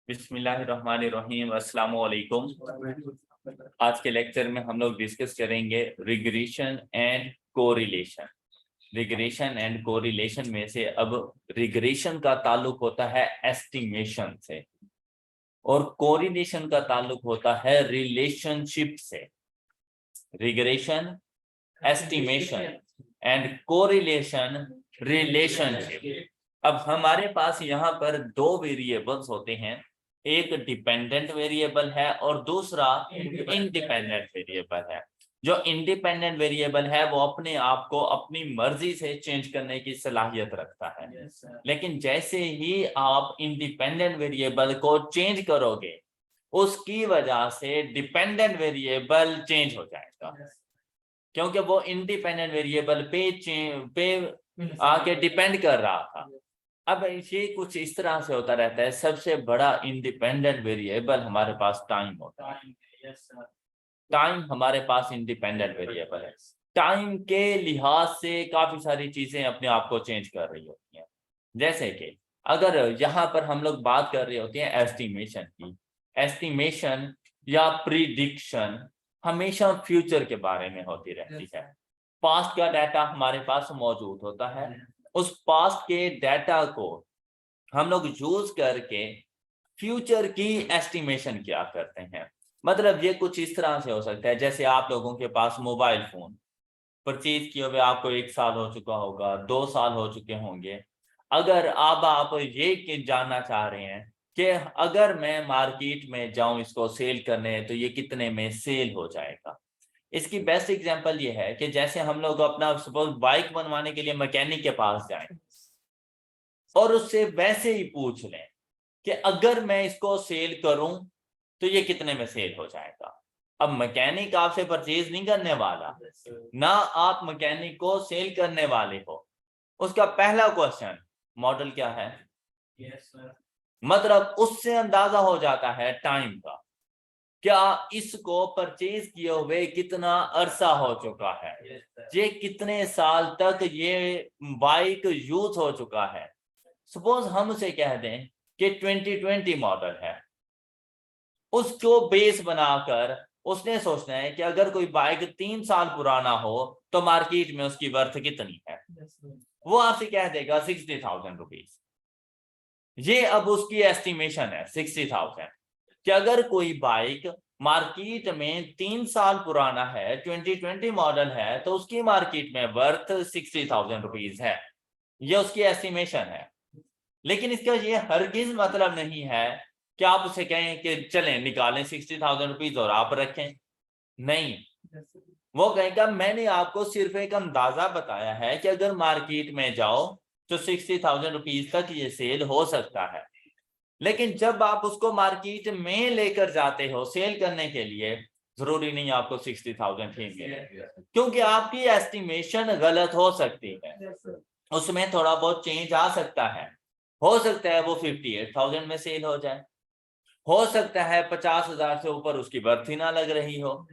बिस्मिल्लाहिर्रहमानिर्रहीम, अस्सलाम वालेकुम। आज के लेक्चर में हम लोग डिस्कस करेंगे regression and correlation. Regression and correlation में से अब रिग्रेशन का ताल्लुक होता है एस्टिमेशन से और कोरिलेशन का ताल्लुक होता है रिलेशनशिप से। Regression estimation and correlation relationship. अब हमारे पास यहाँ पर दो वेरिएबल्स होते हैं, एक डिपेंडेंट वेरिएबल है और दूसरा इंडिपेंडेंट वेरिएबल है। जो इंडिपेंडेंट वेरिएबल है वो अपने आप को अपनी मर्जी से चेंज करने की सलाहियत रखता है, लेकिन जैसे ही आप इंडिपेंडेंट वेरिएबल को चेंज करोगे उसकी वजह से डिपेंडेंट वेरिएबल चेंज हो जाएगा, क्योंकि वो इंडिपेंडेंट वेरिएबल पे आके डिपेंड कर रहा था। अब ये कुछ इस तरह से होता रहता है। सबसे बड़ा इंडिपेंडेंट वेरिएबल हमारे पास टाइम होता है। टाइम हमारे पास इंडिपेंडेंट वेरिएबल है। टाइम के लिहाज से काफी सारी चीजें अपने आप को चेंज कर रही होती हैं। जैसे कि अगर यहाँ पर हम लोग बात कर रहे होते हैं एस्टिमेशन की, एस्टिमेशन या प्रिडिक्शन हमेशा फ्यूचर के बारे में होती रहती है। पास्ट का डाटा हमारे पास मौजूद होता है, उस पास्ट के डाटा को हम लोग यूज करके फ्यूचर की एस्टिमेशन क्या करते हैं। मतलब ये कुछ इस तरह से हो सकता है, जैसे आप लोगों के पास मोबाइल फोन परचेज किए हुए आपको 1 साल हो चुका होगा, 2 साल हो चुके होंगे। अगर अब आप ये जानना चाह रहे हैं कि अगर मैं मार्केट में जाऊं इसको सेल करने तो ये कितने में सेल हो जाएगा, इसकी बेस्ट एग्जांपल ये है कि जैसे हम लोग अपना सपोज बाइक बनवाने के लिए मैकेनिक के पास जाएं और उससे वैसे ही पूछ लें कि अगर मैं इसको सेल करूं तो ये कितने में सेल हो जाएगा। अब मैकेनिक आपसे परचेज नहीं करने वाला, ना आप मैकेनिक को सेल करने वाले हो। उसका पहला क्वेश्चन मॉडल क्या है, मतलब उससे अंदाजा हो जाता है टाइम का, क्या इसको परचेज किए हुए कितना अरसा हो चुका है, ये कितने साल तक ये बाइक यूज हो चुका है। सपोज हम उसे कह दें कि 2020 मॉडल है, उसको बेस बनाकर उसने सोचना है कि अगर कोई बाइक 3 साल पुराना हो तो मार्केट में उसकी वर्थ कितनी है। वो आपसे कह देगा 60,000 रुपीज। ये अब उसकी एस्टिमेशन है 60,000 कि अगर कोई बाइक मार्केट में 3 साल पुराना है, 2020 मॉडल है, तो उसकी मार्केट में वर्थ 60,000 रुपीज है। ये उसकी एस्टिमेशन है। लेकिन इसका ये हरगिज मतलब नहीं है कि आप उसे कहें कि चलें निकालें 60,000 रुपीज और आप रखें। नहीं, वो कहेगा मैंने आपको सिर्फ एक अंदाजा बताया है कि अगर मार्केट में जाओ तो 60,000 रुपीज तक ये सेल हो सकता है। लेकिन जब आप उसको मार्केट में लेकर जाते हो सेल करने के लिए, जरूरी नहीं आपको 60,000 ही मिले, क्योंकि आपकी एस्टिमेशन गलत हो सकती है, उसमें थोड़ा बहुत चेंज आ सकता है। हो सकता है वो 58,000 में सेल हो जाए, हो सकता है 50,000 से ऊपर उसकी बर्थ ही ना लग रही हो,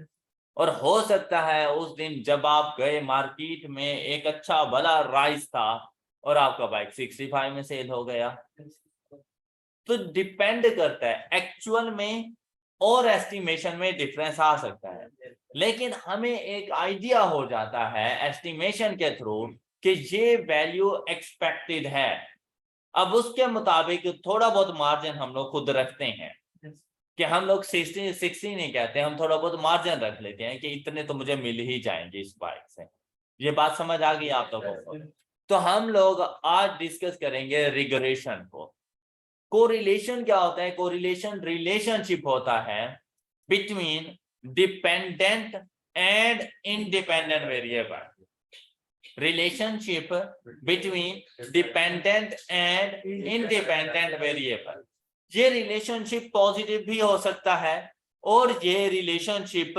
और हो सकता है उस दिन जब आप गए मार्केट में एक अच्छा भला राइस था और आपका बाइक 65 में सेल हो गया। तो डिपेंड करता है, एक्चुअल में और एस्टिमेशन में डिफरेंस आ सकता है, लेकिन हमें एक आइडिया हो जाता है एस्टिमेशन के थ्रू कि ये वैल्यू एक्सपेक्टेड है। अब उसके मुताबिक थोड़ा बहुत मार्जिन हम लोग खुद रखते हैं कि हम लोग 60 नहीं कहते, हम थोड़ा बहुत मार्जिन रख लेते हैं कि इतने तो मुझे मिल ही जाएंगे इस बाइक से। ये बात समझ आ गई आप लोगों को? तो हम लोग आज डिस्कस करेंगे रिग्रेशन को। कोरिलेशन क्या होता है? कोरिलेशन रिलेशनशिप होता है between dependent and independent variable. Relationship between dependent and independent variable. ये रिलेशनशिप पॉजिटिव भी हो सकता है और ये रिलेशनशिप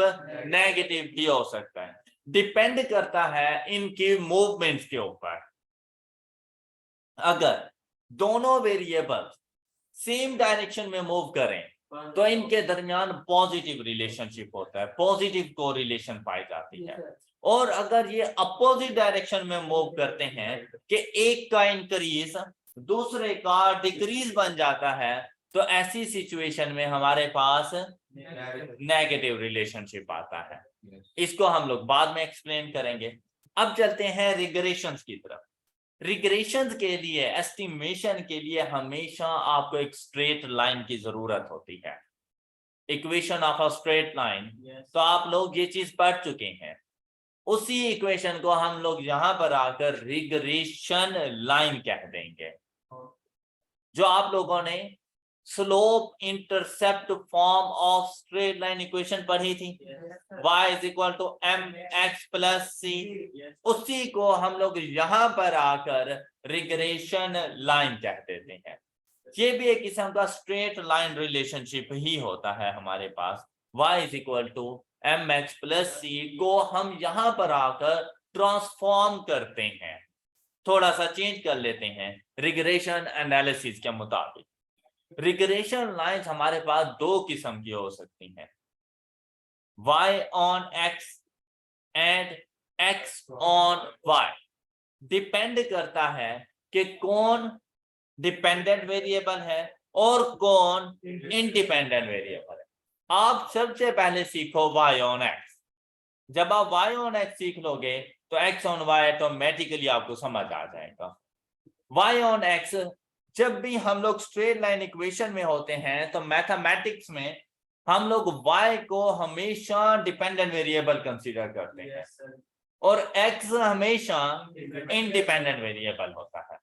नेगेटिव भी हो सकता है, डिपेंड करता है इनकी मूवमेंट्स के ऊपर। अगर दोनों वेरिएबल सेम डायरेक्शन में मूव करें तो इनके दरमियान पॉजिटिव रिलेशनशिप होता है, पॉजिटिव कोरिलेशन पाई जाती है। और अगर ये अपोजिट डायरेक्शन में मूव करते हैं कि एक का इंक्रीज दूसरे का डिक्रीज बन जाता है, तो ऐसी सिचुएशन में हमारे पास नेगेटिव रिलेशनशिप आता है। इसको हम लोग बाद में एक्सप्लेन करेंगे। अब चलते हैं रिग्रेशंस की तरफ। रिग्रेशंस के लिए, एस्टिमेशन के लिए हमेशा आपको एक स्ट्रेट लाइन की जरूरत होती है, equation of a straight line. तो आप लोग ये चीज पढ़ चुके हैं। उसी इक्वेशन को हम लोग यहां पर आकर रिग्रेशन लाइन कह देंगे, जो आप लोगों ने slope intercept form of straight line equation पढ़ी थी, y is equal to mx plus c। उसी को हम लोग यहां पर आकर रिग्रेशन लाइन कह देते हैं। ये भी एक किस्म का स्ट्रेट लाइन रिलेशनशिप ही होता है हमारे पास। y is equal to mx plus c को हम यहां पर आकर ट्रांसफॉर्म करते हैं, थोड़ा सा चेंज कर लेते हैं रिग्रेशन एनालिसिस के मुताबिक। रिग्रेशन लाइंस हमारे पास दो किस्म की हो सकती हैं, y on x and x on y। Depend करता है कि कौन डिपेंडेंट वेरिएबल है और कौन इंडिपेंडेंट वेरिएबल है। आप सबसे पहले सीखो y on x। जब आप y on x सीख लोगे तो x on y ऑटोमेटिकली आपको समझ आ जाएगा। y on x जब भी हम लोग स्ट्रेट लाइन इक्वेशन में होते हैं तो मैथमेटिक्स में हम लोग y को हमेशा डिपेंडेंट वेरिएबल कंसीडर करते हैं और x हमेशा इंडिपेंडेंट वेरिएबल होता है।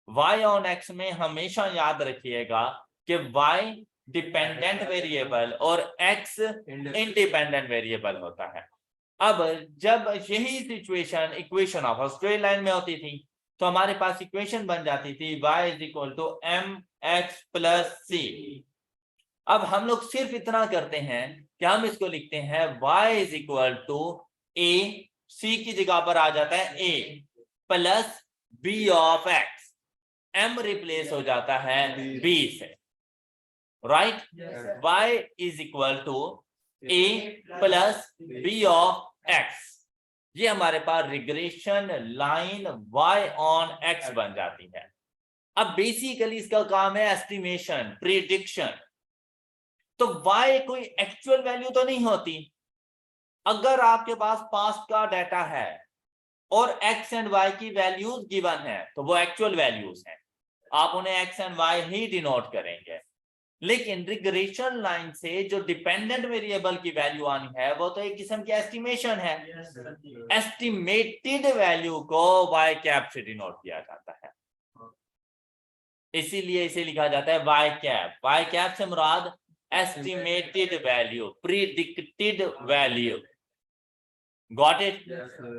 y on x में हमेशा याद रखिएगा कि y डिपेंडेंट वेरिएबल और x इंडिपेंडेंट वेरिएबल होता है। अब जब यही situation equation of straight line में होती थी तो हमारे पास इक्वेशन बन जाती थी y is equal to mx plus c। अब हम लोग सिर्फ इतना करते हैं कि हम इसको लिखते हैं y is equal to a, c की जगह पर आ जाता है a plus b of x, m replace हो जाता है b से, right. y is equal to a plus b of x। ये हमारे पास regression line y on x बन जाती है। अब बेसिकली इसका काम है एस्टिमेशन, प्रिडिक्शन। तो y कोई एक्चुअल वैल्यू तो नहीं होती। अगर आपके पास पास्ट का डाटा है और x एंड y की वैल्यूज गिवन है तो वो एक्चुअल वैल्यूज हैं, आप उन्हें x and y he denote करेंगे। लेकिन रिग्रेशन लाइन से जो डिपेंडेंट वेरिएबल की वैल्यू आनी है वो तो एक किस्म की एस्टिमेशन है। एस्टिमेटेड वैल्यू को y कैप से डिनोट किया जाता है, इसीलिए इसे लिखा जाता है y कैप। y कैप से मुराद estimated value, predicted value. Got it?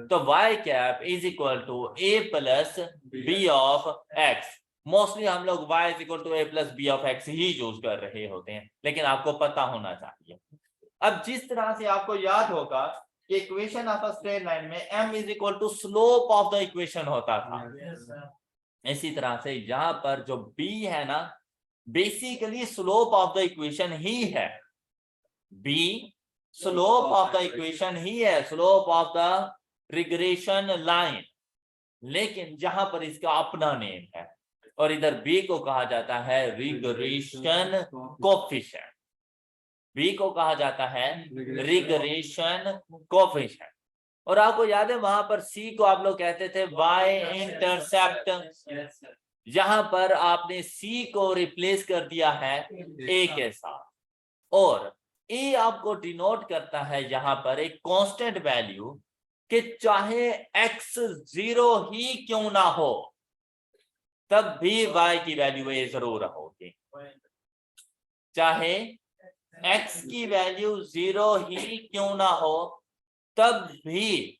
तो y cap is equal to a plus b of x। Mostly हम लोग y is equal to a plus b of x ही यूज कर रहे होते हैं, लेकिन आपको पता होना चाहिए। अब जिस तरह से आपको याद होगा कि equation of a straight line में m is equal to slope of the equation होता था, इसी तरह से यहाँ पर जो b है ना, basically slope of the equation ही है। b slope of the equation ही है, slope of the regression line, लेकिन जहां पर इसका अपना नेम है और इधर b को कहा जाता है रिग्रेशन कोफिशिएंट। b को कहा जाता है रिग्रेशन कोफिशिएंट। और आपको याद है वहां पर c को आप लोग कहते थे y इंटरसेप्ट। यहां पर आपने c को रिप्लेस कर दिया है a के साथ, और a आपको डिनोट करता है यहां पर एक कांस्टेंट वैल्यू कि चाहे x 0 ही क्यों ना हो तब भी y की वैल्यू a जरूर होगी। चाहे x की वैल्यू 0 ही क्यों ना हो तब भी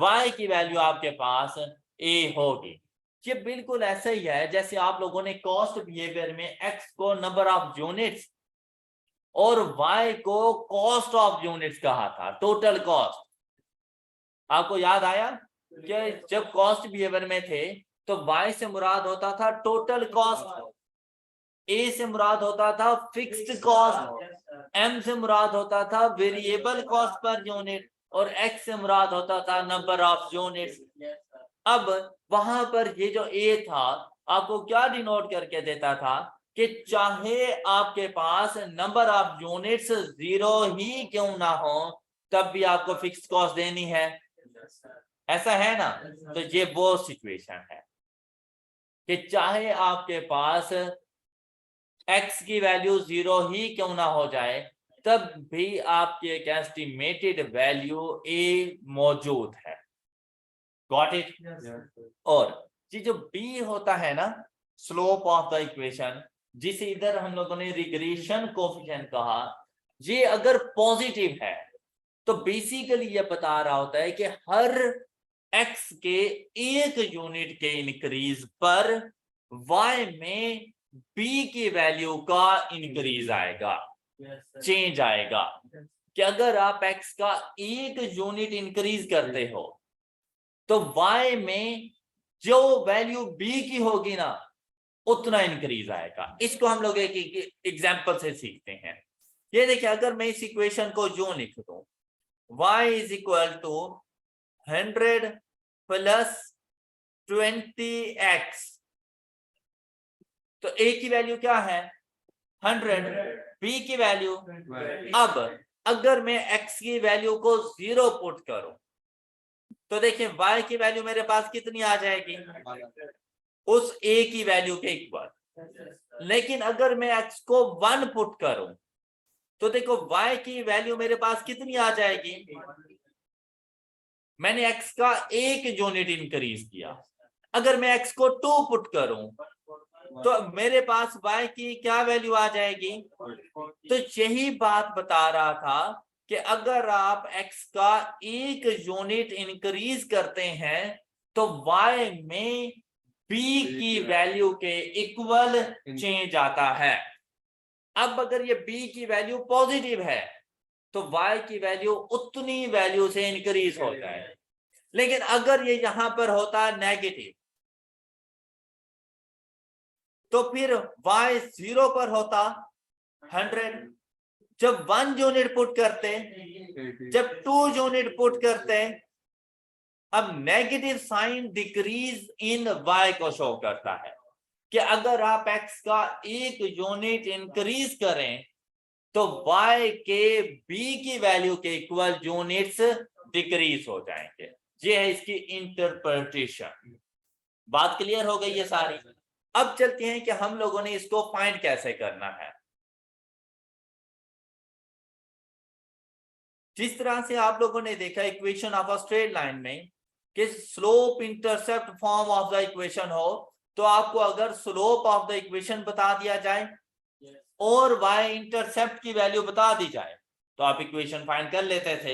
y की वैल्यू आपके पास a होगी। ये बिल्कुल ऐसा ही है जैसे आप लोगों ने कॉस्ट बिहेवियर में x को नंबर ऑफ यूनिट्स और y को कॉस्ट ऑफ यूनिट्स कहा था, टोटल कॉस्ट। आपको याद आया कि जब कॉस्ट बिहेवियर में थे तो y से मुराद होता था टोटल कॉस्ट, a से मुराद होता था फिक्स्ड कॉस्ट, m से मुराद होता था वेरिएबल कॉस्ट पर यूनिट और x से मुराद होता था नंबर ऑफ यूनिट्स। अब वहां पर ये जो a था आपको क्या डिनोट करके देता था कि चाहे आपके पास नंबर ऑफ यूनिट्स 0 ही क्यों ना हो, तब भी आपको फिक्स्ड कॉस्ट देनी है, ऐसा है ना। तो ये वो सिचुएशन है कि चाहे आपके पास x की वैल्यू 0 ही क्यों ना हो जाए, तब भी आपकी एक एस्टिमेटेड वैल्यू a मौजूद है। Got it? और ये जो b होता है ना, स्लोप ऑफ द इक्वेशन, जिसे इधर हम लोगों ने रिग्रेशन कोएफिशिएंट कहा, ये अगर पॉजिटिव है तो बेसिकली ये बता रहा होता है कि हर x के एक यूनिट के इंक्रीज पर y में b की वैल्यू का इंक्रीज आएगा, चेंज आएगा। कि अगर आप x का एक यूनिट इंक्रीज करते हो तो y में जो वैल्यू b की होगी ना, उतना इंक्रीज आएगा। इसको हम लोग एक एग्जांपल से सीखते हैं। ये देखिए, अगर मैं इस इक्वेशन को यूं लिख दूं, y is equal to 100 plus 20x, तो a की वैल्यू क्या है 100, b की वैल्यू। अब अगर मैं x की वैल्यू को 0 पुट करूं तो देखिए y की वैल्यू मेरे पास कितनी आ जाएगी, उस a की वैल्यू के इक्वल। लेकिन अगर मैं x को 1 पुट करूं तो देखो y की वैल्यू मेरे पास कितनी आ जाएगी, मैंने x का एक यूनिट इंक्रीज किया। अगर मैं x को 2 पुट करूं तो मेरे पास y की क्या वैल्यू आ जाएगी। तो यही बात बता रहा था कि अगर आप x का एक यूनिट इंक्रीज करते हैं तो y में b की वैल्यू के इक्वल चेंज आता है। अब अगर ये b की वैल्यू पॉजिटिव है तो y की वैल्यू उतनी वैल्यू से इंक्रीज होता है। लेकिन अगर ये यहां पर होता नेगेटिव तो फिर y 0 पर होता 100। जब 1 यूनिट पुट करते, जब 2 यूनिट पुट करते, अब negative sign decrease in y को शो करता है कि अगर आप x का एक यूनिट इंक्रीज करें तो y के b की वैल्यू के इक्वल यूनिट्स डिक्रीज हो जाएंगे। ये है इसकी इंटरप्रिटेशन। बात क्लियर हो गई है सारी। अब चलते हैं कि हम लोगों ने इसको फाइंड कैसे करना है। जिस तरह से आप लोगों ने देखा equation of a straight line में कि slope intercept form of the equation हो, तो आपको अगर स्लोप ऑफ द इक्वेशन बता दिया जाए और y इंटरसेप्ट की वैल्यू बता दी जाए तो आप इक्वेशन फाइंड कर लेते थे।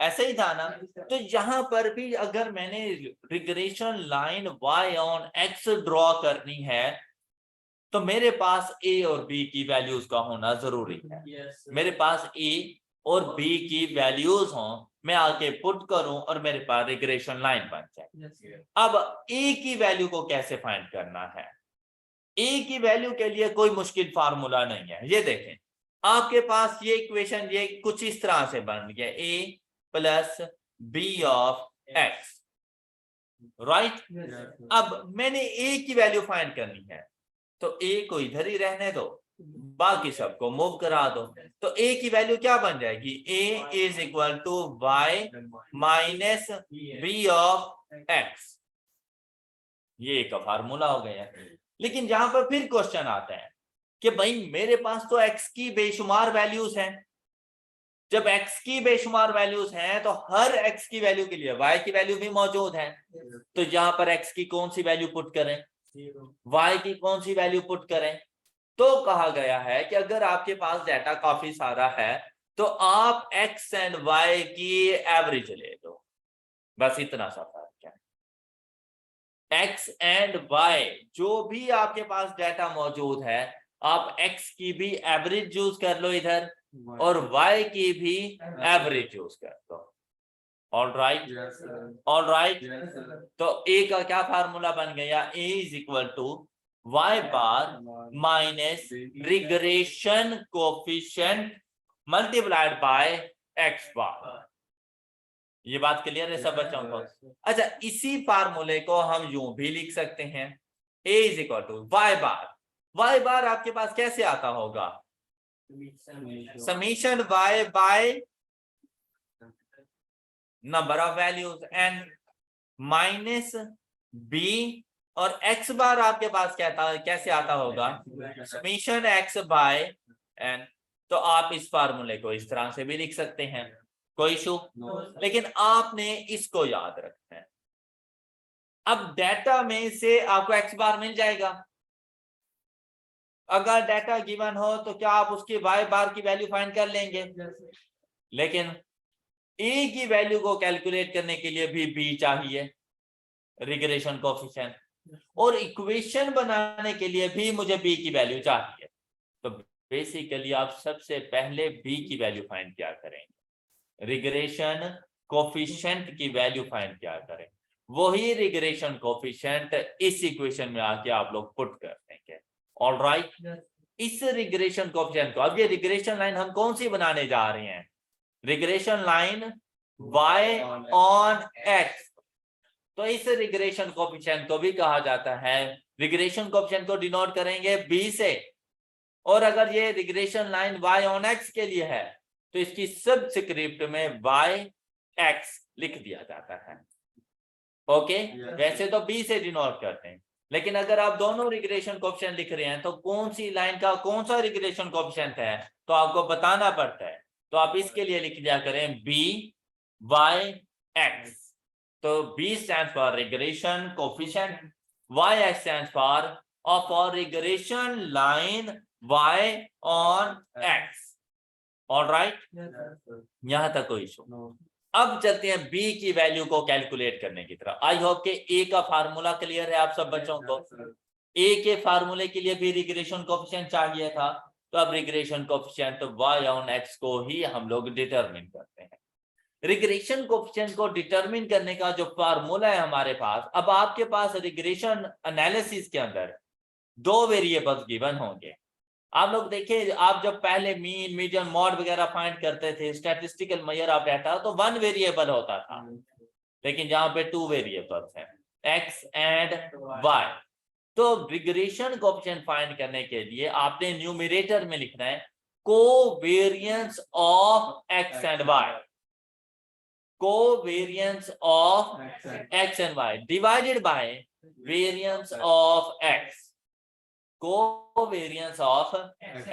ऐसे ही था ना। तो यहां पर भी अगर मैंने regression line y on x draw करनी है तो मेरे पास a और b की वैल्यूज का होना जरूरी है। मेरे पास a और b की वैल्यूज हों, मैं आके पुट करूं और मेरे पास रिग्रेशन लाइन बन जाए। अब a की वैल्यू को कैसे फाइंड करना है। a की वैल्यू के लिए कोई मुश्किल फार्मूला नहीं है। ये देखें, आपके पास ये इक्वेशन ये कुछ इस तरह से बन गया, a plus b of x, right. अब मैंने a की वैल्यू फाइंड करनी है तो a को इधर ही रहने दो, बाकी सबको मूव करा दो। तो a की वैल्यू क्या बन जाएगी, a is equal to y minus b of x। ये का फार्मूला हो गया। लेकिन जहां पर फिर क्वेश्चन आता है कि भाई मेरे पास तो x की बेशुमार वैल्यूज हैं। जब x की बेशुमार वैल्यूज हैं तो हर x की वैल्यू के लिए y की वैल्यू भी मौजूद है। तो यहां पर x की कौन सी वैल्यू पुट करें, y की कौन सी वैल्यू पुट करें। तो कहा गया है कि अगर आपके पास डाटा काफी सारा है तो आप x एंड y की एवरेज ले लो, बस इतना सा फर्क है। x एंड y जो भी आपके पास डाटा मौजूद है, आप x की भी एवरेज यूज कर लो इधर और y की भी एवरेज यूज कर लो। All right, all right. तो a का क्या फार्मूला बन गया, a is equal to y bar minus regression coefficient multiplied by x bar. ये बात क्लियर है सब बच्चों को। अच्छा, इसी फार्मूले को हम यूं भी लिख सकते हैं, a is equal to y bar y bar आपके पास कैसे आता होगा? Summation y by number of values n minus b, और x बार आपके पास कैसे आता होगा? Summation x by n। तो आप इस फार्मूले को इस तरह से भी लिख सकते हैं, कोई इशू लेकिन आपने इसको याद रखना है। अब डाटा में से आपको x बार मिल जाएगा। अगर डाटा गिवन हो तो क्या आप उसकी y बार की वैल्यू फाइंड कर लेंगे? लेकिन a की वैल्यू को कैलकुलेट करने के लिए भी b चाहिए, रिग्रेशन कोएफिशिएंट, और इक्वेशन बनाने के लिए भी मुझे b की वैल्यू चाहिए। तो बेसिकली आप सबसे पहले b की वैल्यू फाइंड क्या करेंगे? रिग्रेशन कोएफिशिएंट की वैल्यू फाइंड क्या करें? वही रिग्रेशन कोएफिशिएंट इस इक्वेशन में आके आप लोग पुट कर देंगे। ऑलराइट, इस रिग्रेशन कोएफिशिएंट को, अब ये रिग्रेशन लाइन हम कौन सी बनाने जा रहे हैं? Regression line y on x। तो इस रिग्रेशन कोएफिशिएंट को भी कहा जाता है, रिग्रेशन कोएफिशिएंट को डिनोट करेंगे b से, और अगर ये regression line y on x के लिए है तो इसकी सबस्क्रिप्ट में yx लिख दिया जाता है। ओके, वैसे तो b से डिनोट करते हैं, लेकिन अगर आप दोनों रिग्रेशन कोएफिशिएंट लिख रहे हैं तो कौन सी लाइन का कौन सा रिग्रेशन कोएफिशिएंट है तो आपको बताना पड़ता है। तो आप इसके लिए लिख दिया करें b y x। तो b stands for regression coefficient, yx stands for regression line y on x। Alright, यहां तक कोई इशू? अब चलते हैं b की वैल्यू को कैलकुलेट करने की तरफ। आई होप के a का फार्मूला क्लियर है आप सब बच्चों को। a के फार्मूले के लिए भी रिग्रेशन कोएफिशिएंट चाहिए था, तो अब regression coefficient y on x को ही हम लोग डिटरमिन करते हैं। रिग्रेशन कोएफिशिएंट को डिटरमिन करने का जो फार्मूला है हमारे पास, अब आपके पास रिग्रेशन एनालिसिस के अंदर दो वेरिएबल्स गिवन होंगे। आप लोग देखिए, आप जब पहले मीन, मीडियन, मॉड वगैरह फाइंड करते थे, स्टैटिस्टिकल मेजर ऑफ डाटा, तो वन वेरिएबल होता था, लेकिन यहाँ पे टू वेरिएबल्स हैं, x एंड y। तो रिग्रेशन कोएफिशिएंट फाइंड करने के लिए आपने न्यूमरेटर में लिखना है covariance of x and y, covariance of x and y divided by variance of x, covariance of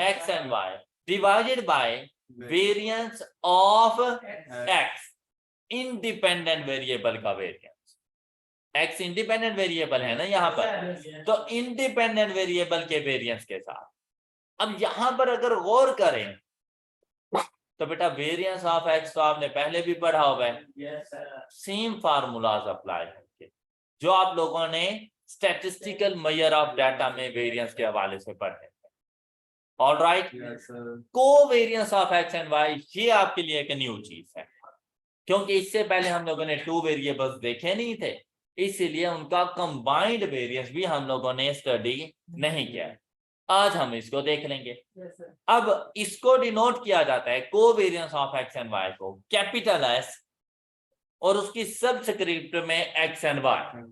x and y divided by variance of x, independent variable का variance. x independent variable है ना यहाँ पर, तो independent variable के variance के साथ। अब यहां पर अगर गौर करें तो बेटा वेरिएंस ऑफ x तो आपने पहले भी पढ़ा हुआ है, सेम फार्मूलाज अप्लाई होंगे जो आप लोगों ने स्टैटिस्टिकल मेजर ऑफ डाटा में वेरिएंस के हवाले से पढ़े। Alright, covariance of X and Y ये आपके लिए एक न्यू चीज है, क्योंकि इससे पहले हम लोगों ने टू वेरिएबल्स देखे नहीं थे, इसीलिए उनका कंबाइंड वेरिएंस भी हम लोगों ने स्टडी नहीं किया। आज हम इसको देख लेंगे। अब इसको डिनोट किया जाता है covariance of X and Y को कैपिटल एस और उसकी सबस्क्रिप्ट में एक्स एंड वाई।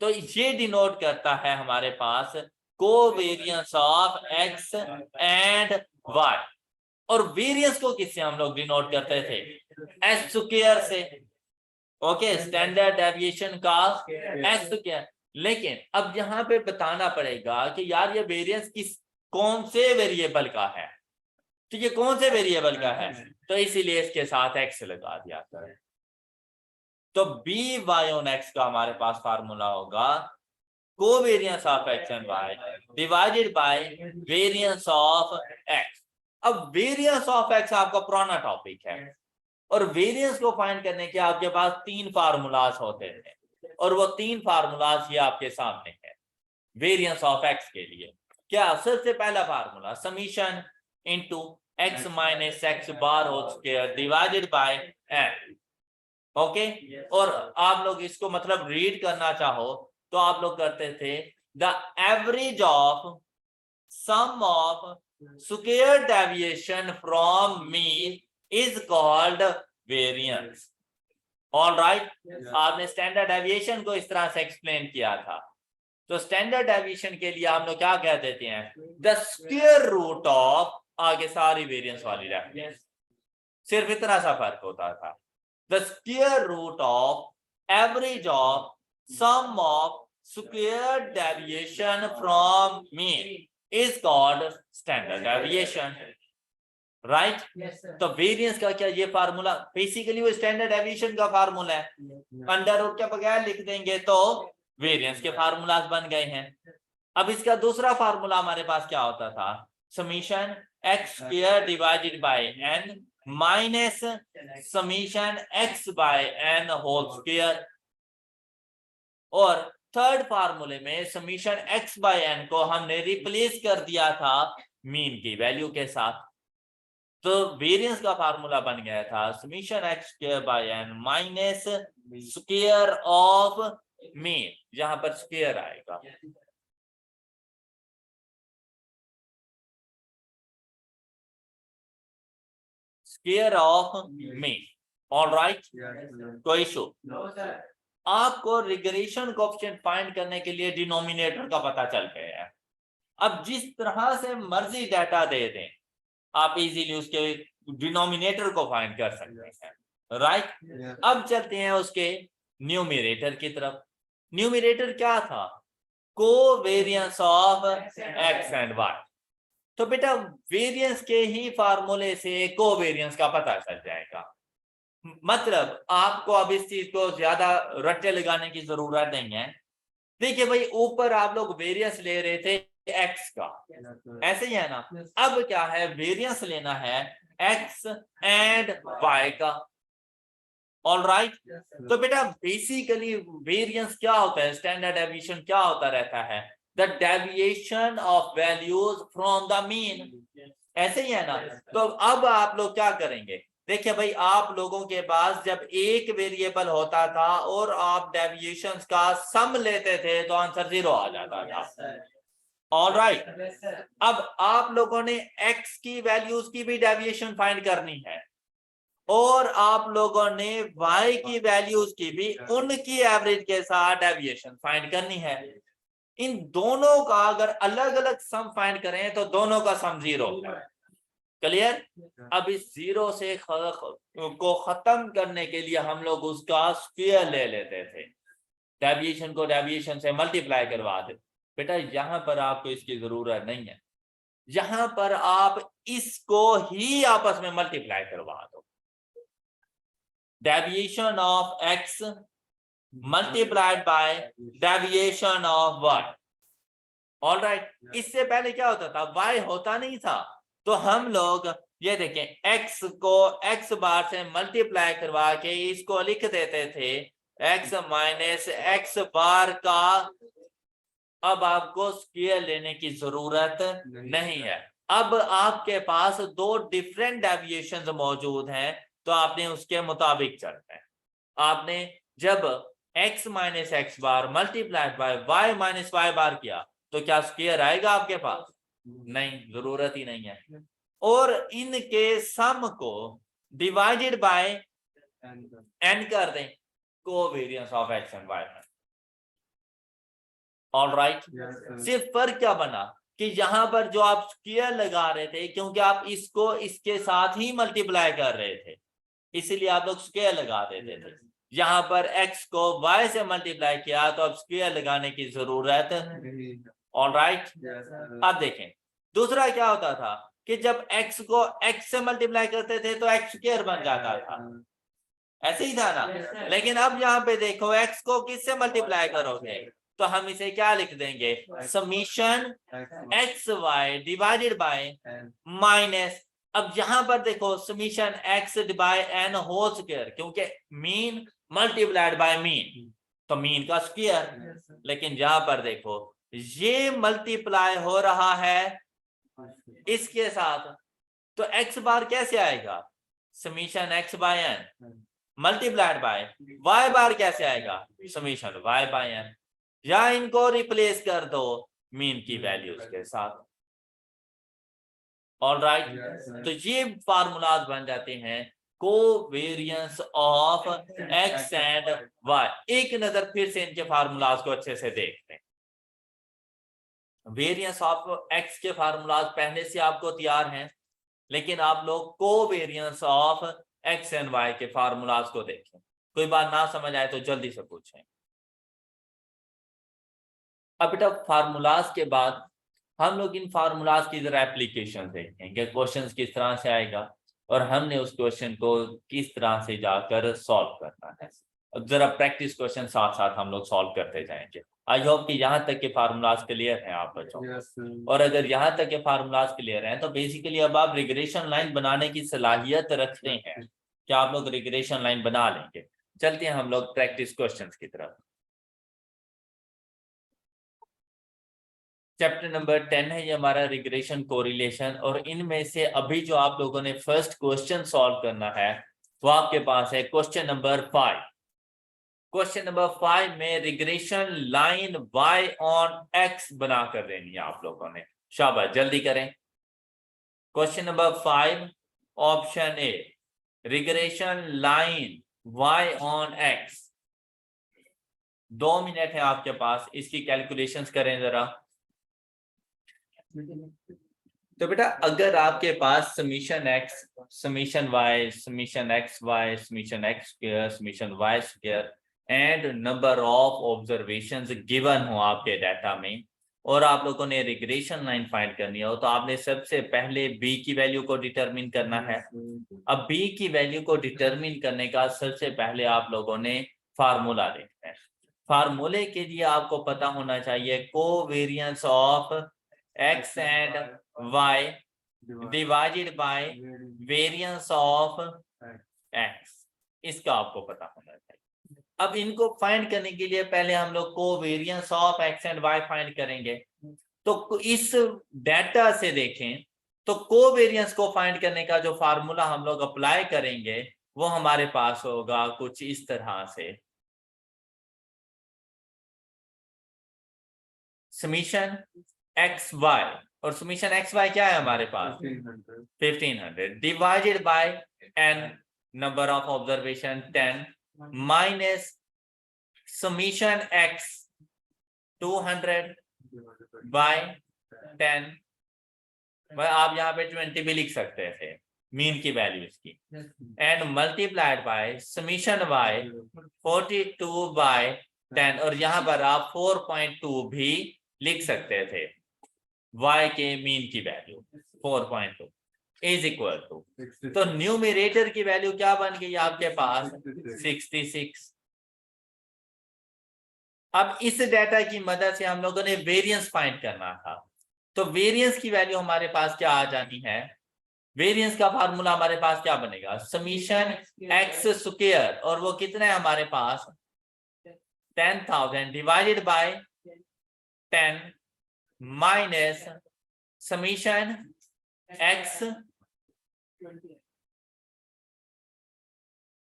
तो ये डिनोट करता है हमारे पास covariance of X and Y. और वेरिएंस को किससे हम लोग डिनोट करते थे? एस स्क्वायर से। ओके, स्टैंडर्ड डेविएशन का एस स्क्वायर। लेकिन अब यहाँ पे बताना पड़ेगा कि यार ये वेरिएंस कौन से वेरिएबल का है, तो ये कौन से वेरिएबल का है, तो इसीलिए इसके साथ एक्स लगा दिया करें। तो बी वाई ऑन एक्स का हमारे पास फार्मूला होगा covariance of X and Y divided by variance of X. अब वेरिएंस ऑफ एक्स आपका पुराना टॉपिक है, और वेरिएंस को फाइंड करने के आपके पास तीन फार्मूलाज होते हैं, और वो तीन फार्मूलाज ये आपके सामने है वेरिएंस ऑफ एक्स के लिए। क्या? सबसे पहला formula summation into X minus x bar whole square divided by N. Okay, और आप लोग इसको मतलब रीड करना चाहो तो आप लोग करते थे the average of sum of square deviation from mean is called variance. Alright, आपने स्टैंडर्ड डेविएशन को इस तरह से एक्सप्लेन किया था तो स्टैंडर्ड डेविएशन के लिए हम लोग क्या कह देते हैं, द स्क्वायर रूट ऑफ, आगे सारी वेरिएंस वाली रेफरेंस, सिर्फ इतना सा फर्क होता था, the square root of average of sum of square deviation from mean is called standard deviation, right. तो वेरिएंस का क्या ये फार्मूला बेसिकली वो स्टैंडर्ड डेविएशन का फार्मूला है, अंडर रूट के बगैर लिख देंगे तो वेरिएंस के फार्मूलाज बन गए हैं। अब इसका दूसरा फार्मूला हमारे पास क्या होता था, summation x square divided by N minus summation X by N whole square, और थर्ड फार्मूले में समीशन एक्स बाय एन को हमने रिप्लेस कर दिया था मीन की वैल्यू के साथ, तो वेरिएंस का फार्मूला बन गया था summation x square by N minus square of mean, जहां पर स्क्वायर आएगा, स्क्वायर ऑफ मीन। ऑलराइट, कोई इशू? आपको रिग्रेशन कोएफिशिएंट फाइंड करने के लिए डिनोमिनेटर का पता चल गया है। अब जिस तरह से मर्जी डाटा दे दें आप इजीली उसके डिनोमिनेटर को फाइंड कर सकते हैं, राइट। अब चलते हैं उसके न्यूमरेटर की तरफ। न्यूमरेटर क्या था, covariance of X and Y. तो बेटा वेरिएंस के ही फार्मूले से कोवेरिएंस का पता चल जाएगा, मतलब आपको अब इस चीज को ज्यादा रट्टे लगाने की जरूरत नहीं है। देखिए भाई ऊपर आप लोग वेरिएंस ले रहे थे एक्स का, ऐसे ही है ना, अब क्या है वेरिएंस लेना है एक्स एंड वाई का, ऑलराइट। तो बेटा बेसिकली वेरिएंस क्या होता है, स्टैंडर्ड डेविएशन क्या होता रहता है, the deviation of values from the mean, ऐसे ही है ना। तो अब आप लोग क्या करेंगे, देखिए भाई आप लोगों के पास जब एक वेरिएबल होता था और आप डेविएशंस का सम लेते थे तो आंसर 0 आ जाता था, ऑलराइट। अब आप लोगों ने एक्स की वैल्यूज की भी डेविएशन फाइंड करनी है और आप लोगों ने y की वैल्यूज की भी उनकी एवरेज के साथ डेविएशन फाइंड करनी है। इन दोनों का अगर अलग अलग सम फाइंड करें तो दोनों का सम 0 होगा, क्लियर। अब इस 0 से को खत्म करने के लिए हम लोग उसका स्क्वायर ले लेते थे, डेविएशन को डेविएशन से मल्टीप्लाई करवा दे। बेटा यहाँ पर आपको इसकी जरूरत नहीं है, यहाँ पर आप इसको ही आपस में मल्टीप्लाई करवा दो, deviation of x multiplied by deviation of y, alright. इससे पहले क्या होता था, y होता नहीं था, तो हम लोग ये देखें x को x बार से मल्टीप्लाई करवा के इसको लिख देते थे x माइनस x बार का। अब आपको स्क्वायर लेने की जरूरत नहीं है, अब आपके पास दो डिफरेंट डेविएशंस मौजूद हैं तो आपने उसके मुताबिक चलना है। आपने जब x minus x bar multiplied by y minus Y bar किया तो क्या स्क्वायर आएगा आपके पास, नहीं, जरूरत ही नहीं है। और इनके सम को डिवाइडेड बाय n कर दें, covariance of x and y, alright. सिर्फ फर्क क्या बना कि यहां पर जो आप स्क्वायर लगा रहे थे, क्योंकि आप इसको इसके साथ ही मल्टीप्लाई कर रहे थे इसीलिए आप लोग स्क्वायर लगा देते थे। यहाँ पर x को y से मल्टीप्लाई किया तो अब स्क्वायर लगाने की जरूरत, ऑलराइट। अब देखें दूसरा क्या होता था कि जब x को x से मल्टीप्लाई करते थे तो x स्क्वायर बन जाता था, ऐसे ही था ना। लेकिन अब यहाँ पे देखो x को किससे मल्टीप्लाई करोगे तो हम इसे क्या लिख देंगे, summation x Y divided by minus, अब यहां पर देखो summation X by N whole square, क्योंकि मीन मल्टीप्लाइड बाय मीन तो मीन का स्क्वायर, लेकिन यहां पर देखो ये मल्टीप्लाई हो रहा है इसके साथ, तो एक्स बार कैसे आएगा, summation X by N multiplied by Y bar कैसे आएगा, समीशन वाई बाय एन, या इनको रिप्लेस कर दो मीन की वैल्यूज के साथ, ऑलराइट। तो ये फार्मूलाज बन जाते हैं covariance of X and Y. एक नजर फिर से इनके फार्मूलाज को अच्छे से देखते हैं। वेरिएंस ऑफ एक्स के फार्मूलाज पहले से आपको तैयार हैं, लेकिन आप लोग covariance of X and Y के फार्मूलाज को देखें। कोई बात ना समझ आए तो जल्दी से पूछें। अब बेटा फार्मूलाज के बाद हम लोग इन फार्मूलाज की जरा एप्लीकेशन देखें कि क्वेश्चन किस तरह से आएगा और हमने उस क्वेश्चन को किस तरह से जाकर सॉल्व करना है। अब जरा प्रैक्टिस क्वेश्चन साथ साथ हम लोग सॉल्व करते जाएंगे। आई होप कि यहाँ तक के फार्मूलाज क्लियर हैं आप बच्चों। और अगर यहाँ तक के फार्मूलाज क्लियर हैं तो बेसिकली अब आप रिग्रेशन लाइन बनाने की सलाहियत रखते हैं कि आप लोग रिग्रेशन लाइन बना लेंगे। चलते हैं हम लोग प्रैक्टिस क्वेश्चंस की तरफ। चैप्टर नंबर 10 है ये हमारा रिग्रेशन कोरिलेशन, और इनमें से अभी जो आप लोगों ने फर्स्ट क्वेश्चन सॉल्व करना है वो आपके पास है क्वेश्चन नंबर 5। क्वेश्चन नंबर 5 में regression line y on x बना कर देनी है आप लोगों ने। शाबाश, जल्दी करें। Question number 5 option A, regression line y on x। 2 minute है आपके पास, इसकी कैलकुलेशंस करें जरा। तो बेटा अगर आपके पास summation x, summation y, summation x y, summation x square, summation y square and number of observations given हो आपके डाटा में, और आप लोगों ने रिग्रेशन लाइन फाइंड करनी हो, तो आपने सबसे पहले b की वैल्यू को डिटरमिन करना है। अब b की वैल्यू को डिटरमिन करने का सबसे पहले आप लोगों ने फार्मूला देखना है। फार्मूले के लिए आपको पता होना चाहिए covariance of x and y divided by variance of x, इसका आपको पता होना चाहिए। अब इनको फाइंड करने के लिए पहले हम लोग covariance of x and y find करेंगे। तो इस डाटा से देखें तो कोवेरिएंस को फाइंड करने का जो फार्मूला हम लोग अप्लाई करेंगे वो हमारे पास होगा कुछ इस तरह से, समीशन एक्स वाई, और समीशन एक्स वाई क्या है हमारे पास 1500 divided by n number of observation 10 minus summation x 200 by 10, आप यहाँ पे 20 भी लिख सकते थे मीन की वैल्यू इसकी, and multiplied by summation y 42 by 10, और यहाँ पर आप 4.2 भी लिख सकते थे y के मीन की वैल्यू 4.2 इज इक्वल टू, तो न्यूमरेटर की वैल्यू क्या बन गई आपके पास 66। अब इस डाटा की मदद से हम लोगों ने वेरिएंस फाइंड करना था, तो वेरिएंस की वैल्यू हमारे पास क्या आ जानी है, वेरिएंस का फार्मूला हमारे पास क्या बनेगा, समीशन एक्स स्क्वायर, और वो कितना है हमारे पास 10,000 divided by 10 minus summation X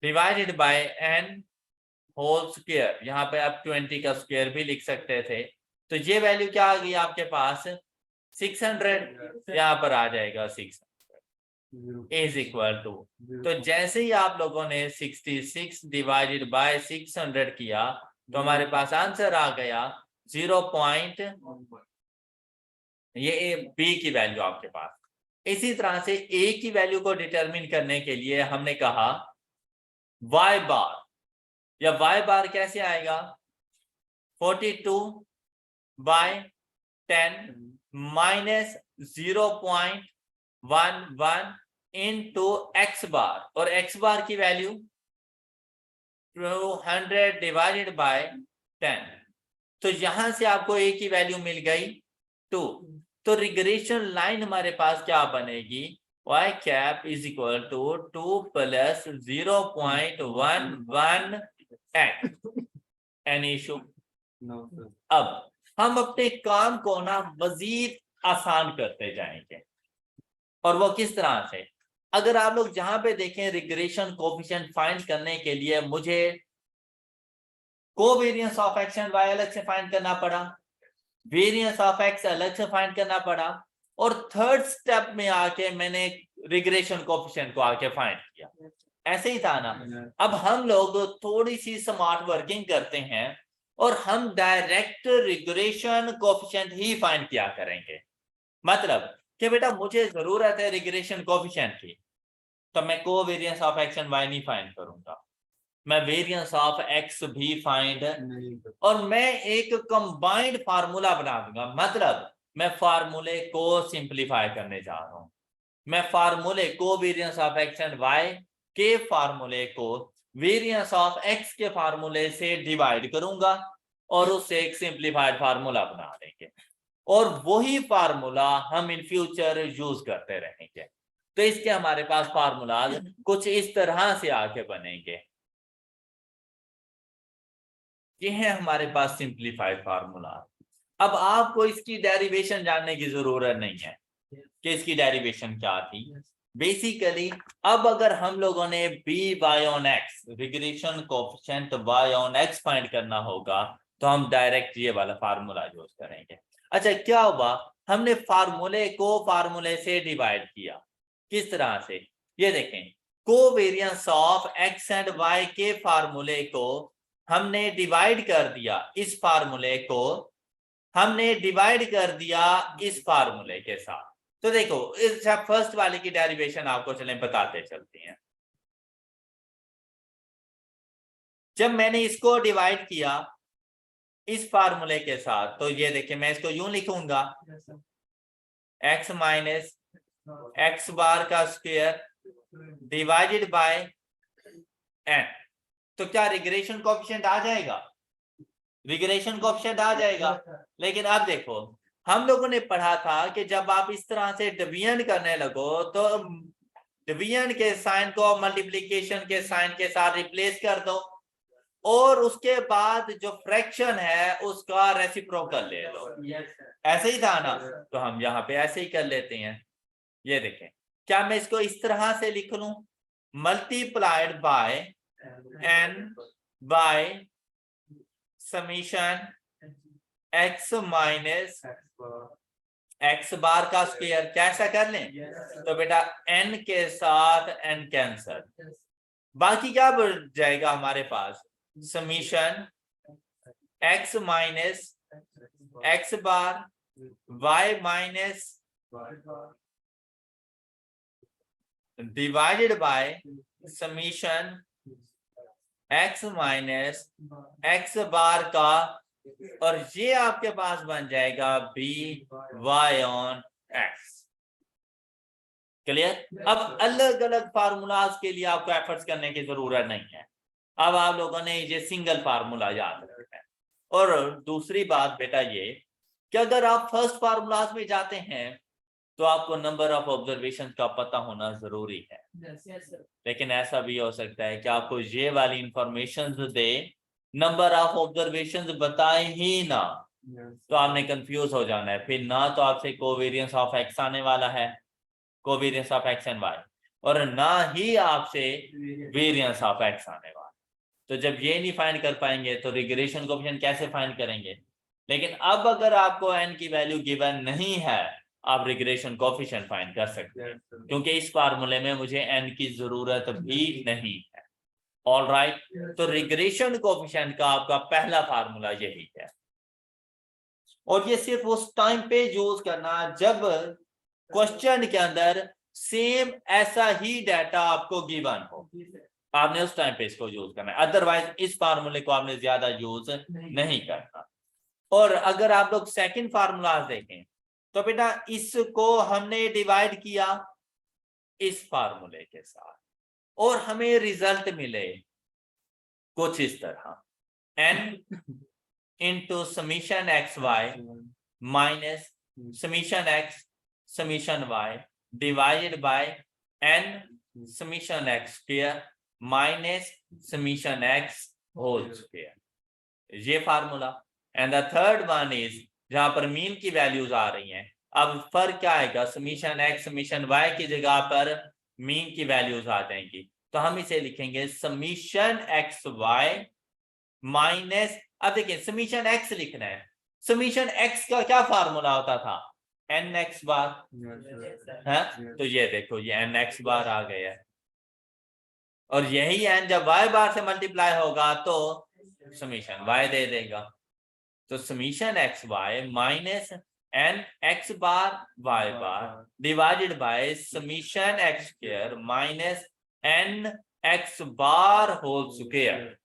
divided by N whole square, यहाँ पे आप 20 का स्क्वायर भी लिख सकते थे। तो ये वैल्यू क्या आ गई आपके पास 600, यहाँ पर आ जाएगा 600 इज इक्वल टू, तो जैसे ही आप लोगों ने 66 डिवाइडेड बाय 600 किया तो हमारे पास आंसर आ गया 0. ये बी की वैल्यू आपके पास। इसी तरह से ए की वैल्यू को डिटरमिन करने के लिए हमने कहा वाई बार, या वाई बार कैसे आएगा 42 बाय 10 माइनस 0.11 इनटू एक्स बार, और एक्स बार की वैल्यू 200 डिवाइडेड बाय 10, तो यहां से आपको ए की वैल्यू मिल गई 2। तो रिग्रेशन लाइन हमारे पास क्या बनेगी, y cap is equal to 2 plus 0.11 x। Any issue? अब हम अपने काम को ना मजीद आसान करते जाएंगे, और वो किस तरह से, अगर आप लोग जहां पे देखें रिग्रेशन कोफिशिएंट फाइंड करने के लिए मुझे covariance of X and Y अलग से फाइंड करना पड़ा, वेरिएंस ऑफ एक्स अलग से फाइंड करना पड़ा, और थर्ड स्टेप में आके मैंने रिग्रेशन कोफिशिएंट को आके फाइंड किया। ऐसे ही था ना। अब हम लोग थोड़ी सी स्मार्ट वर्किंग करते हैं, और हम डायरेक्ट रिग्रेशन कोएफिशिएंट ही फाइंड किया करेंगे। मतलब कि बेटा मुझे जरूरत है रिग्रेशन कोएफिशिएंट की, तो मैं covariance of X and Y नहीं फाइंड करूंगा, मैं वेरिएंस ऑफ एक्स भी फाइंड और मैं एक कंबाइंड फार्मूला बना दूंगा। मतलब मैं फार्मूले को सिंप्लीफाई करने जा रहा हूं, मैं फार्मूले को variance of X and Y के फार्मूले को वेरिएंस ऑफ एक्स के फार्मूले से डिवाइड करूंगा और उससे एक सिंप्लीफाइड फार्मूला बना देंगे और वही फार्मूला हम इन फ्यूचर यूज करते रहेंगे। तो इसके हमारे पास फार्मूला कुछ इस तरह से आके बनेंगे। ये है हमारे पास सिंप्लीफाइड फार्मूला। अब आपको इसकी डेरिवेशन जानने की जरूरत नहीं है कि इसकी डेरिवेशन क्या थी। बेसिकली अब अगर हम लोगों ने B Y on X regression coefficient Y on X find करना होगा तो हम डायरेक्ट ये वाला फार्मूला यूज करेंगे। अच्छा क्या हुआ, हमने फार्मूले को फार्मूले से डिवाइड किया। किस तरह से, ये देखें, covariance of X and Y के फार्मूले को हमने डिवाइड कर दिया, इस फार्मूले को हमने डिवाइड कर दिया इस फार्मूले के साथ। तो देखो इस फर्स्ट वाले की डेरिवेशन आपको चलें बताते चलते हैं। जब मैंने इसको डिवाइड किया इस फार्मूले के साथ तो ये देखिए मैं इसको यूं लिखूंगा, एक्स माइनस एक्स बार का स्क्वायर डिवाइडेड बाय एन। तो क्या रिग्रेशन कोएफिशिएंट आ जाएगा, रिग्रेशन कोएफिशिएंट आ जाएगा। लेकिन अब देखो हम लोगों ने पढ़ा था कि जब आप इस तरह से डिवीजन करने लगो तो डिवीजन के साइन को मल्टीप्लिकेशन के साइन के साथ रिप्लेस कर दो और उसके बाद जो फ्रैक्शन है उसका रेसिप्रोकल ले लो। ऐसे ही था ना, तो हम यहाँ पे ऐसे ही कर लेते हैं। ये देखें, क्या मैं इसको इस तरह से लिख लूं, multiplied by n by summation x minus x bar का स्क्वायर। कैसा कर लें, तो बेटा n के साथ n कैंसल, बाकी क्या बढ़ जाएगा हमारे पास, summation x minus x bar y minus divided by summation x minus x bar का, और ये आपके पास बन जाएगा b Y on x. Clear. अब अलग अलग फार्मूलाज के लिए आपको एफर्ट्स करने की जरूरत नहीं है, अब आप लोगों ने ये सिंगल फार्मूला याद रखना है। और दूसरी बात बेटा ये कि अगर आप फर्स्ट फार्मूलाज में जाते हैं तो आपको नंबर ऑफ ऑब्जर्वेशन का पता होना जरूरी है। लेकिन ऐसा भी हो सकता है कि आपको ये वाली information they, number of observations बताए ही ना, तो आपने कंफ्यूज हो जाना है। फिर ना तो आपसे कोवेरिएंस ऑफ एक्स आने वाला है, covariance of X and Y, और ना ही आपसे वेरिएंस ऑफ एक्स आने वाला। तो जब ये नहीं फाइंड कर पाएंगे तो रिग्रेशन कोएफिशिएंट कैसे फाइंड करेंगे। लेकिन अब अगर आपको n की वैल्यू गिवन नहीं है आप रिग्रेशन कोएफिशिएंट फाइंड कर सकते हैं, क्योंकि इस फार्मूले में मुझे n की जरूरत भी नहीं है। ऑल राइट, तो रिग्रेशन कोएफिशिएंट का आपका पहला फार्मूला यही है, और ये सिर्फ उस टाइम पे यूज करना जब क्वेश्चन के अंदर सेम ऐसा ही डाटा आपको गिवन हो, आपने उस टाइम पे इसको यूज करना है। अदरवाइज इस फार्मूले को आपने ज्यादा यूज नहीं करना। और अगर आप लोग सेकंड फार्मूला देखें तो बेटा इसको हमने डिवाइड किया इस फार्मूले के साथ और हमें रिजल्ट मिले कुछ इस तरह, n into summation x Y minus summation x summation y divided by n summation x square minus summation x whole square, ये formula. And the third one is जहां पर मीन की वैल्यूज आ रही हैं, अब फर्क क्या आएगा, समीशन एक्स समीशन वाई की जगह पर मीन की वैल्यूज आ जाएंगी, तो हम इसे लिखेंगे समीशन एक्स वाई माइनस, अब देखिए समीशन एक्स लिखना है, समीशन एक्स का क्या फार्मूला होता था, एन एक्स बार है, तो ये देखो ये एन एक्स बार आ गया है, और यही एन जब वाई बार से मल्टीप्लाई होगा तो समीशन y दे देगा। तो summation x Y minus N X bar Y bar divided by summation x square minus N X bar whole square.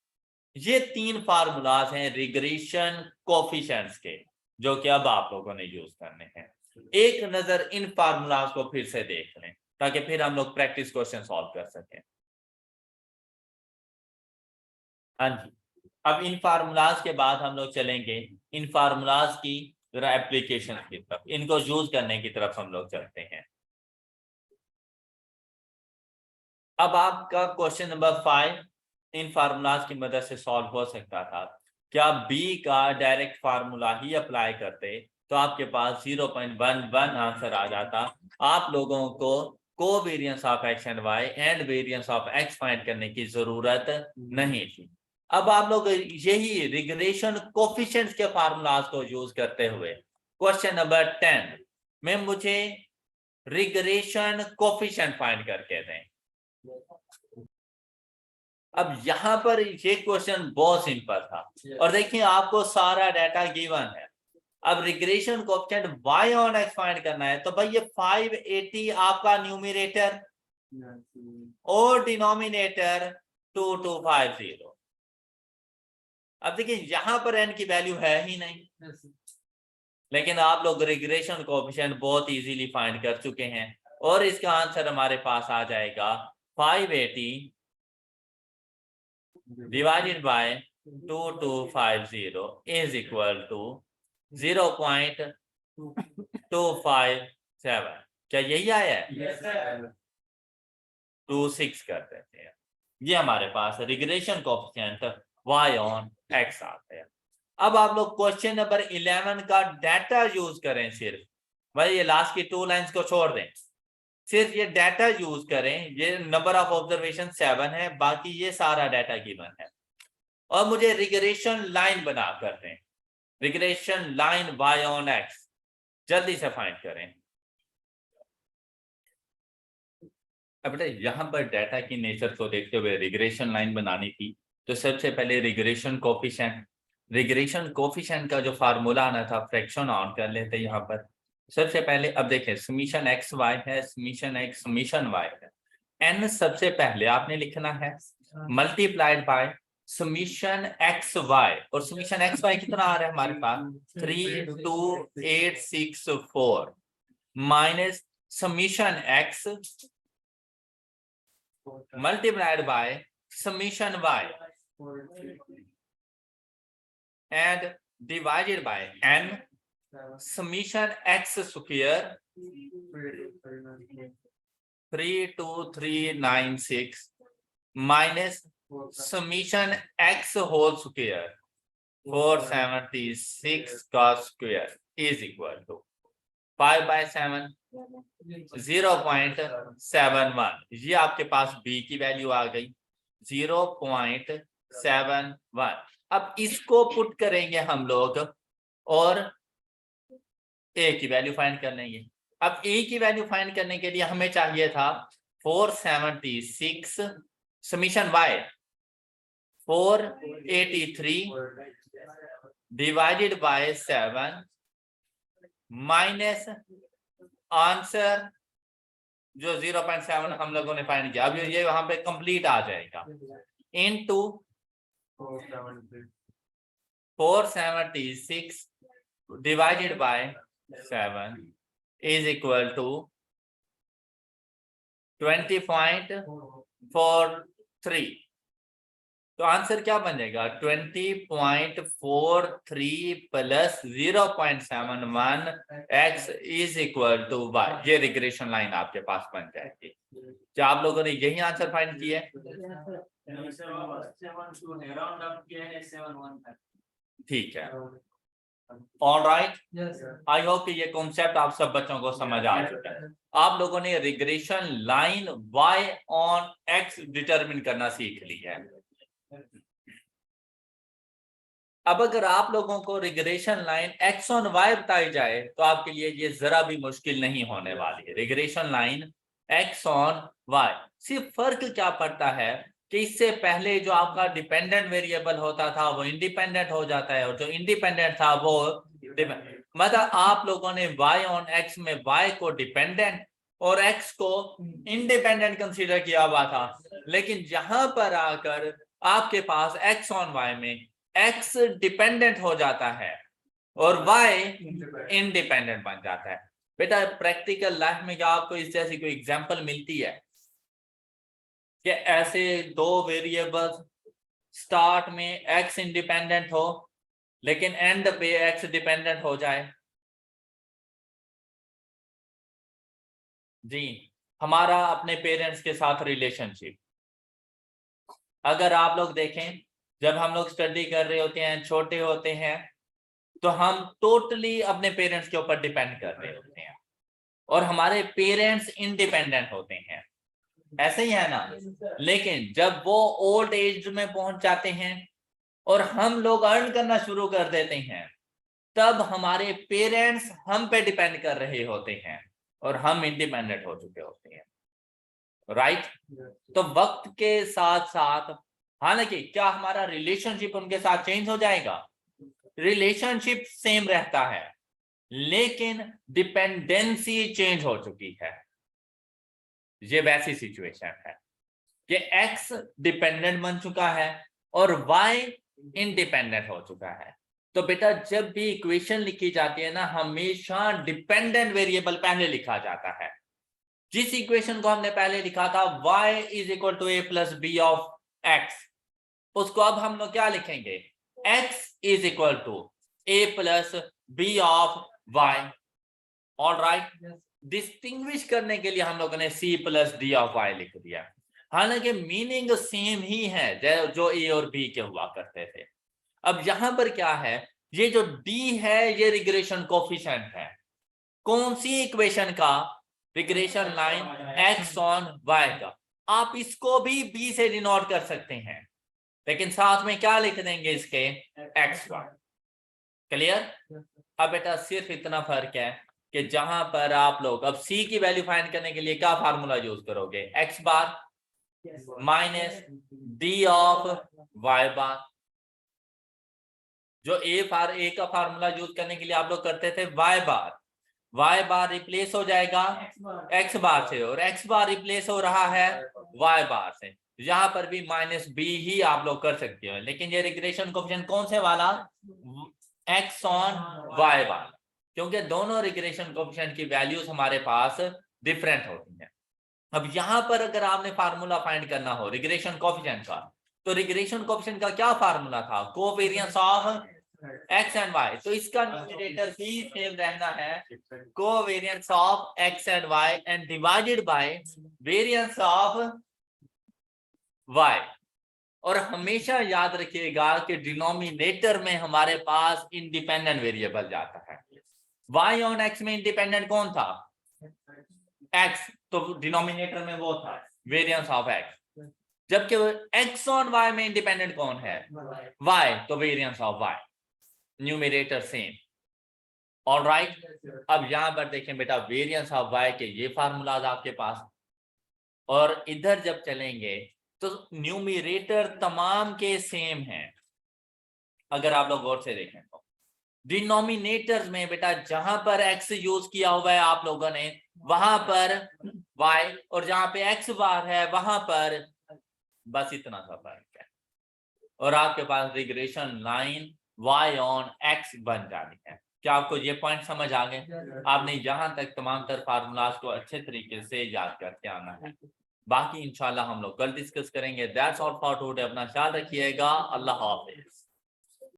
ये तीन फार्मूलाज हैं रिग्रेशन कोफिशिएंट्स के, जो कि अब आप लोगों ने यूज करने हैं। एक नजर इन फार्मूलाज को फिर से देख लें ताकि फिर हम लोग प्रैक्टिस क्वेश्चन सॉल्व कर सकें। हाँ जी, अब इन फार्मूलाज के बाद हम लोग चलेंगे इन फार्मूलाज की जरा एप्लीकेशन की तरफ, इनको यूज करने की तरफ हम लोग चलते हैं। अब आपका क्वेश्चन नंबर 5 इन फार्मूलाज की मदद से सॉल्व हो सकता था। क्या बी का डायरेक्ट फार्मूला ही अप्लाई करते तो आपके पास 0.11 आंसर आ जाता। आप लोगों को covariance of X and Y and variance of X find करने की जरूरत नहीं थी। अब आप लोग यही रिग्रेशन कोफिशिएंट्स के फार्मूलाज को यूज करते हुए क्वेश्चन नंबर 10 में मुझे रिग्रेशन कोफिशिएंट फाइंड करके दें। अब यहां पर ये क्वेश्चन बहुत सिंपल था और देखिए आपको सारा डाटा गिवन है। अब regression coefficient y on x find करना है तो भाई ये 580 आपका न्यूमरेटर और डिनोमिनेटर 2250। अब देखिए यहां पर n की वैल्यू है ही नहीं, लेकिन आप लोग रिग्रेशन कोएफिशिएंट बहुत इजीली फाइंड कर चुके हैं और इसका आंसर हमारे पास आ जाएगा 580 divided by 2250 is equal to 0.257। क्या यही आया है? yes, 26 कर देते हैं। ये हमारे पास regression coefficient y on x आता है। अब आप लोग क्वेश्चन नंबर 11 का डाटा यूज करें, सिर्फ भाई ये लास्ट की 2 लाइंस को छोड़ दें, सिर्फ ये डाटा यूज करें। ये नंबर ऑफ ऑब्जर्वेशन 7 है, बाकी ये सारा डाटा गिवन है और मुझे रिग्रेशन लाइन बना कर दें। Regression line y on x जल्दी से फाइंड करें। अब बेटा यहां पर डाटा की नेचर को देखते हुए रिग्रेशन लाइन बनानी थी तो सबसे पहले रिग्रेशन कोफिशिएंट का जो फार्मूला आना था फ्रैक्शन ऑन कर लेते यहाँ पर। सबसे पहले अब देखें समीशन एक्स वाई है, समीशन एक्स समीशन वाई है। एन सबसे पहले आपने लिखना है multiplied by summation x Y, और समीशन एक्स वाई कितना आ रहा है हमारे पास 32864 minus summation X multiplied by summation y and divided by n summation x square 32396 minus summation x whole square 476 cos square is equal to 5/7 0.71। ये आपके पास b की वैल्यू आ गई 0.71। अब इसको पुट करेंगे हम लोग और a की वैल्यू फाइंड कर लेंगे। अब a की वैल्यू फाइंड करने के लिए हमें चाहिए था 476 summation y 483 divided by 7 minus answer जो 0.7 हम लोगों ने फाइंड किया। अब ये वहां पे कंप्लीट आ जाएगा into 476 divided by 7 is equal to 20.43। तो आंसर क्या बनेगा 20.43 plus 0.71 x is equal to y। ये रिग्रेशन लाइन आपके पास बन जाएगी। क्या आप लोगों ने यही आंसर फाइंड किया है? ठीक है, ऑलराइट। आई होप कि ये कॉन्सेप्ट आप सब बच्चों को समझ आ चुका है। आप लोगों ने regression line y on x determine करना सीख लिया है। अब अगर आप लोगों को regression line x on y बताई जाए तो आपके लिए ये जरा भी मुश्किल नहीं होने वाली है। Regression line x on y, सिर्फ फर्क क्या पड़ता है कि इससे पहले जो आपका डिपेंडेंट वेरिएबल होता था वो इंडिपेंडेंट हो जाता है, और जो इंडिपेंडेंट था वो मतलब आप लोगों ने y ऑन x में y को डिपेंडेंट और x को इंडिपेंडेंट कंसीडर किया हुआ था, लेकिन यहां पर आकर आपके पास x ऑन y में x डिपेंडेंट हो जाता है और y इंडिपेंडेंट बन जाता है। बेटा प्रैक्टिकल लाइफ में क्या आपको इस जैसी कोई एग्जांपल मिलती है कि ऐसे दो वेरिएबल्स स्टार्ट में x इंडिपेंडेंट हो लेकिन एंड पे x डिपेंडेंट हो जाए? जी, हमारा अपने पेरेंट्स के साथ रिलेशनशिप, अगर आप लोग देखें जब हम लोग स्टडी कर रहे होते हैं, छोटे होते हैं, तो हम टोटली अपने पेरेंट्स के ऊपर डिपेंड कर रहे होते हैं और हमारे पेरेंट्स इंडिपेंडेंट होते हैं, ऐसे ही है ना। लेकिन जब वो ओल्ड एज में पहुंच जाते हैं और हम लोग अर्न करना शुरू कर देते हैं, तब हमारे पेरेंट्स हम पे डिपेंड कर रहे होते हैं और हम इंडिपेंडेंट हो चुके होते हैं, राइट। तो वक्त के साथ साथ हालांकि क्या हमारा रिलेशनशिप उनके साथ चेंज हो जाएगा? रिलेशनशिप सेम रहता है लेकिन डिपेंडेंसी चेंज हो चुकी है। ये वैसी सिचुएशन है कि x डिपेंडेंट बन चुका है और y इंडिपेंडेंट हो चुका है। तो बेटा जब भी इक्वेशन लिखी जाती है ना, हमेशा डिपेंडेंट वेरिएबल पहले लिखा जाता है। जिस इक्वेशन को हमने पहले लिखा था y is equal to a plus B of x, उसको अब हम लोग क्या लिखेंगे? x is equal to a plus B of y। Alright, distinguish करने के लिए हम लोगों ने c plus d of y लिख दिया, हालांकि मीनिंग सेम ही है जो a और b के हुआ करते थे। अब यहां पर क्या है, ये जो d है ये रिग्रेशन कोफिशिएंट है। कौन सी इक्वेशन का? Regression line x on y का। आप इसको भी b से डिनोट कर सकते हैं, लेकिन साथ में क्या लिख देंगे इसके? x y। क्लियर? अब बेटा सिर्फ इतना फर्क है कि जहां पर आप लोग अब c की वैल्यू फाइंड करने के लिए क्या फार्मूला यूज करोगे? x bar minus d of y बार। जो a का फार्मूला यूज करने के लिए आप लोग करते थे y बार रिप्लेस हो जाएगा x बार से और x बार रिप्लेस हो रहा है y बार से। यहां पर भी माइनस b ही आप लोग कर सकते हो, लेकिन ये रिग्रेशन कोएफिशिएंट कौन से वाला? x ऑन y बार, क्योंकि दोनों रिग्रेशन कोएफिशिएंट की वैल्यूज हमारे पास डिफरेंट होती हैं। अब यहां पर अगर आपने फार्मूला फाइंड करना हो रिग्रेशन कोएफिशिएंट का, तो रिग्रेशन कोएफिशिएंट का क्या फार्मूला था? Covariance of x and y। तो इसका न्यूमरेटर भी सेम रहना है, covariance of x and y and divided by variance of y। और हमेशा याद रखिएगा कि डिनोमिनेटर में हमारे पास इंडिपेंडेंट वेरिएबल जाता है। y ऑन x में इंडिपेंडेंट कौन था? x, तो डिनोमिनेटर में वो था वेरिएंस ऑफ x। जबकि x ऑन y में इंडिपेंडेंट कौन है? y, तो variance of y। Numerator same. All right, अब यहां पर देखें बेटा वेरिएंस ऑफ y के ये फार्मूलाज आपके पास, और इधर जब चलेंगे तो न्यूमरेटर तमाम के सेम हैं। अगर आप लोग गौर से देखें तो डिनोमिनेटर्स में बेटा जहां पर x यूज किया हुआ है आप लोगों ने, वहां पर y, और जहां पे x बार है वहां पर बस इतना सा फर्क है, और आपके पास regression line y on x बन जानी है। क्या आपको ये पॉइंट समझ आ गए? आपने यहां तक तमाम तर फार्मूलाज को अच्छे तरीके से याद करके आना है। बाकी इंशाल्लाह हम लोग कल डिस्कस करेंगे। That's all for today. अपना ख्याल रखिएगा। अल्लाह हाफिज।